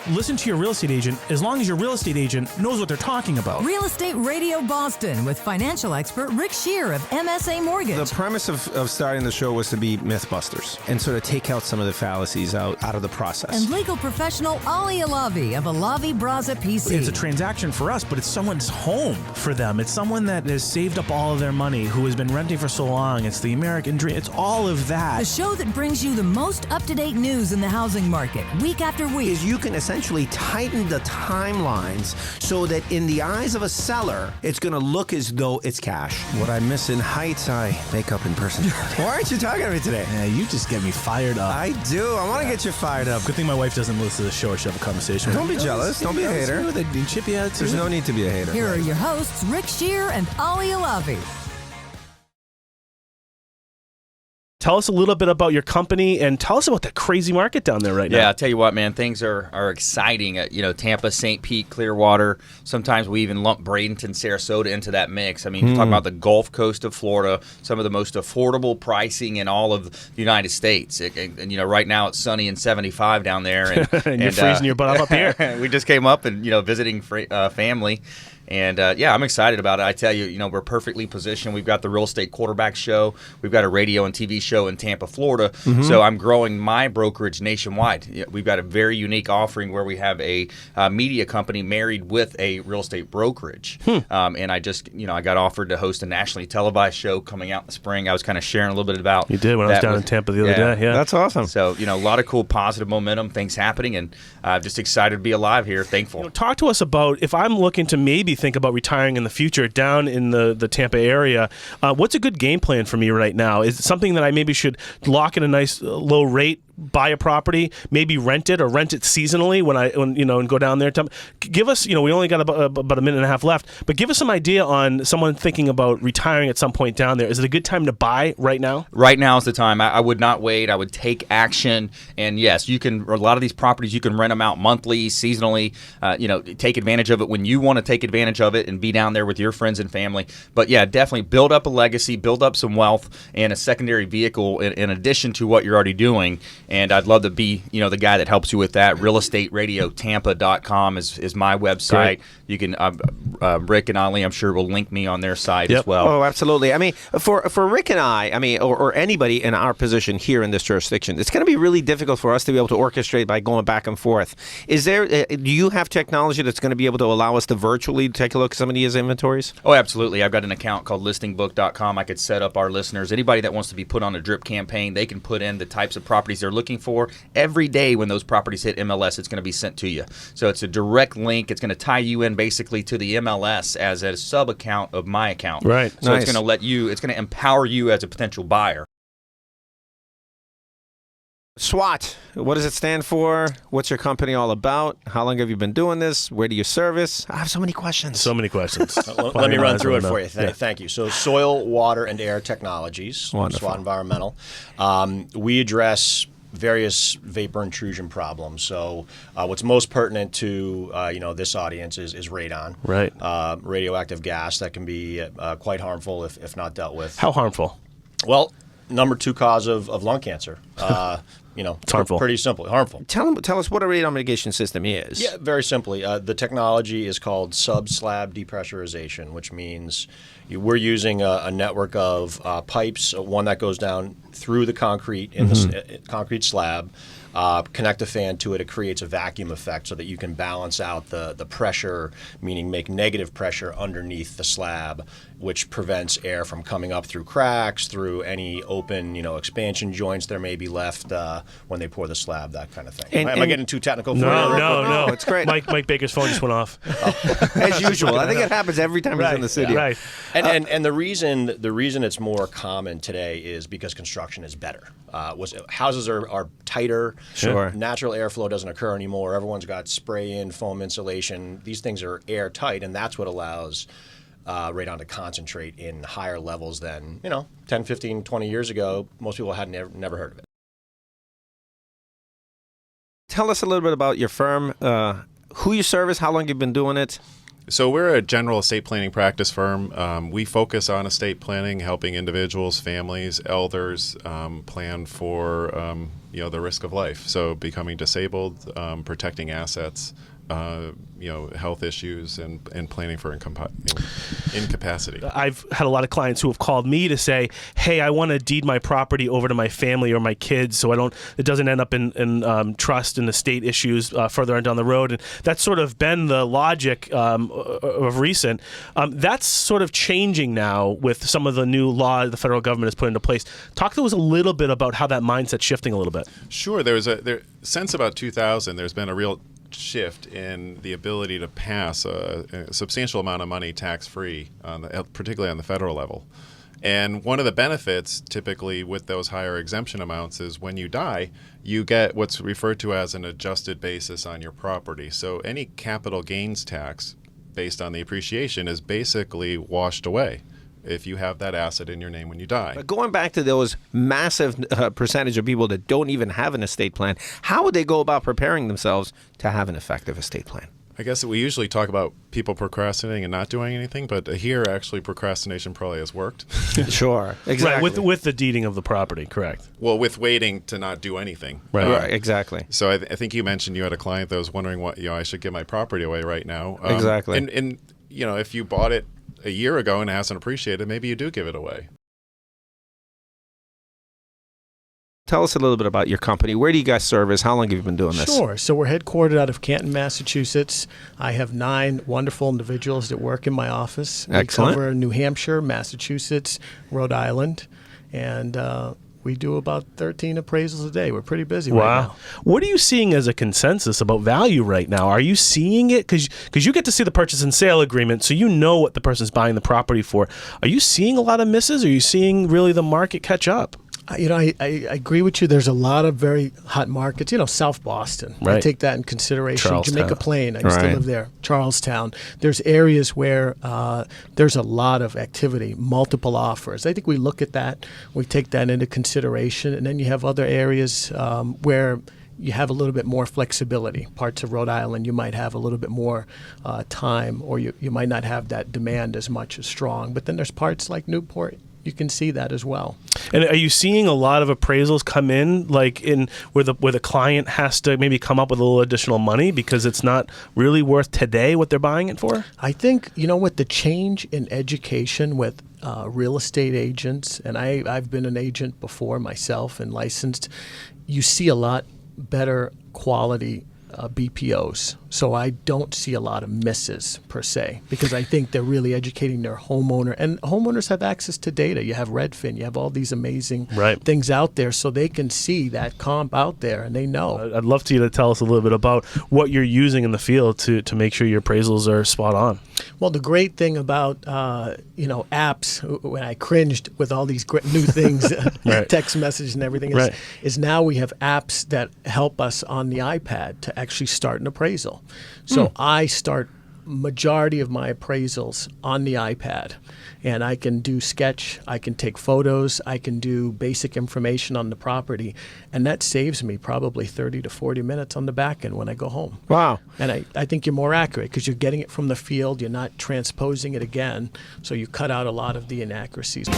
listen to your real estate agent as long as your real estate agent knows what they're talking about. Real Estate Radio Boston with financial expert Rick Shear of MSA Mortgage. The premise of starting the show was to be Mythbusters and sort of take out some of the fallacies out of the process. And legal professional Ali Alavi of Alavi Braza PC. It's a transaction for us, but it's someone's home for them. It's someone that has saved up all of their money, who has been renting for so long. It's the American dream. It's all of that. The show that brings you the most up-to-date news in the housing market, week after week. Is you can essentially tighten the timelines so that in the eyes of a seller, it's going to look as though it's cash. What I miss in Heights, I make up in person. Why aren't you talking to me today? Yeah, you just get me fired up. I do. I want to get you fired up. Good thing my wife doesn't listen to the show or she'll have a conversation with Don't be jealous. Don't be a hater. There's no need to be a hater. Here are your hosts, Rick Shear and Ali Alavi. Tell us a little bit about your company and tell us about that crazy market down there right now. Yeah, I'll tell you what, man, things are exciting. Tampa, St. Pete, Clearwater. Sometimes we even lump Bradenton, Sarasota into that mix. I mean, you're talking about the Gulf Coast of Florida, some of the most affordable pricing in all of the United States. And right now it's sunny and 75 down there. And you're freezing your butt up here. We just came up and, visiting family. And, I'm excited about it. I tell you, we're perfectly positioned. We've got the Real Estate Quarterback Show. We've got a radio and TV show in Tampa, Florida. So I'm growing my brokerage nationwide. We've got a very unique offering where we have a media company married with a real estate brokerage. And I just, I got offered to host a nationally televised show coming out in the spring. I was kind of sharing a little bit about You did when I was down in Tampa the other day. Yeah, that's awesome. So, a lot of cool positive momentum, things happening, and just excited to be alive here. Thankful. Talk to us about, if I'm looking to maybe think about retiring in the future down in the Tampa area, what's a good game plan for me right now? Is it something that I maybe should lock in a nice low rate, buy a property, maybe rent it or rent it seasonally and go down there? Give us, we only got about a minute and a half left, but give us some idea on someone thinking about retiring at some point down there. Is it a good time to buy right now? Right now is the time. I would not wait. I would take action. And yes, you can, a lot of these properties, you can rent them out monthly, seasonally, take advantage of it when you want to take advantage of it and be down there with your friends and family. But yeah, definitely build up a legacy, build up some wealth and a secondary vehicle in addition to what you're already doing. And I'd love to be, the guy that helps you with that. RealEstateRadioTampa.com is my website. Great. You can, Rick and Ali, I'm sure will link me on their site as well. Oh, absolutely. I mean, for Rick and I mean, or anybody in our position here in this jurisdiction, it's going to be really difficult for us to be able to orchestrate by going back and forth. Do you have technology that's going to be able to allow us to virtually take a look at some of these inventories? Oh, absolutely. I've got an account called listingbook.com. I could set up our listeners. Anybody that wants to be put on a drip campaign, they can put in the types of properties they're looking for. Every day when those properties hit MLS, it's going to be sent to you. So it's a direct link. It's going to tie you in basically to the MLS as a sub-account of my account. Right. So Nice. it's going to empower you as a potential buyer. SWAT, what does it stand for? What's your company all about? How long have you been doing this? Where do you service? I have so many questions. So many questions. Let me run through it for you. Thank you. So Soil, Water, and Air Technologies, Wonderful. SWAT Environmental. We address various vapor intrusion problems. So what's most pertinent to this audience is radon. Right. Radioactive gas that can be quite harmful if not dealt with. How harmful? Well, number 2 cause of lung cancer. It's harmful. Pretty simple. Harmful. Tell us what a radon mitigation system is. Yeah, very simply. The technology is called sub-slab depressurization, which means we're using a network of pipes, one that goes down through the concrete in the concrete slab, connect a fan to it. It creates a vacuum effect so that you can balance out the pressure, meaning make negative pressure underneath the slab, which prevents air from coming up through cracks, through any open, expansion joints there may be left when they pour the slab, that kind of thing. Am I getting too technical for you? No. It's great. Mike Baker's phone just went off. As usual. I think it happens every time he's in the city. Right. And the reason it's more common today is because construction is better. Houses are tighter. Sure. Natural airflow doesn't occur anymore. Everyone's got spray-in foam insulation. These things are airtight, and that's what allows radon to concentrate in higher levels than 10, 15, 20 years ago. Most people had never heard of it. Tell us a little bit about your firm, who you service, how long you've been doing it. So we're a general estate planning practice firm. We focus on estate planning, helping individuals, families, elders plan for the risk of life. So becoming disabled, protecting assets, health issues, and planning for incapacity. I've had a lot of clients who have called me to say, "Hey, I want to deed my property over to my family or my kids, so it doesn't end up in trust and estate issues further on down the road." And that's sort of been the logic of recent. That's sort of changing now with some of the new law the federal government has put into place. Talk to us a little bit about how that mindset's shifting a little bit. Sure. Since about 2000, there's been a real shift in the ability to pass a substantial amount of money tax-free, particularly on the federal level. And one of the benefits typically with those higher exemption amounts is when you die, you get what's referred to as an adjusted basis on your property. So any capital gains tax based on the appreciation is basically washed away if you have that asset in your name when you die. But going back to those massive percentage of people that don't even have an estate plan, how would they go about preparing themselves to have an effective estate plan? I guess that we usually talk about people procrastinating and not doing anything, but here actually procrastination probably has worked. Sure, exactly. Right, with the deeding of the property, correct. Well, with waiting to not do anything. Right, exactly. So I think you mentioned you had a client that was wondering what I should give my property away right now. Exactly. And if you bought it a year ago and it hasn't appreciated, maybe you do give it away. Tell us a little bit about your company. Where do you guys service? How long have you been doing this? Sure. So we're headquartered out of Canton, Massachusetts. I have 9 wonderful individuals that work in my office. Excellent. We cover New Hampshire, Massachusetts, Rhode Island, and we do about 13 appraisals a day. We're pretty busy right now. What are you seeing as a consensus about value right now? Are you seeing it? Because you get to see the purchase and sale agreement, so you know what the person's buying the property for. Are you seeing a lot of misses? Are you seeing really the market catch up? I agree with you. There's a lot of very hot markets. South Boston. Right. I take that in consideration. Charlestown. Jamaica Plain. I used to live there. Charlestown. There's areas where there's a lot of activity, multiple offers. I think we look at that. We take that into consideration. And then you have other areas where you have a little bit more flexibility. Parts of Rhode Island, you might have a little bit more time, or you might not have that demand as much as strong. But then there's parts like Newport. You can see that as well. And are you seeing a lot of appraisals come in, like where the client has to maybe come up with a little additional money because it's not really worth today what they're buying it for? I think, with the change in education with real estate agents, and I've been an agent before myself and licensed, you see a lot better quality BPOs. So I don't see a lot of misses per se, because I think they're really educating their homeowner. And homeowners have access to data. You have Redfin. You have all these amazing things out there, so they can see that comp out there, and they know. I'd love you to tell us a little bit about what you're using in the field to make sure your appraisals are spot on. Well, the great thing about apps, when I cringed with all these new things, text messages and everything, is now we have apps that help us on the iPad to actually start an appraisal. So I start majority of my appraisals on the iPad, and I can do sketch, I can take photos, I can do basic information on the property, and that saves me probably 30 to 40 minutes on the back end when I go home. Wow. And I think you're more accurate because you're getting it from the field, you're not transposing it again, so you cut out a lot of the inaccuracies.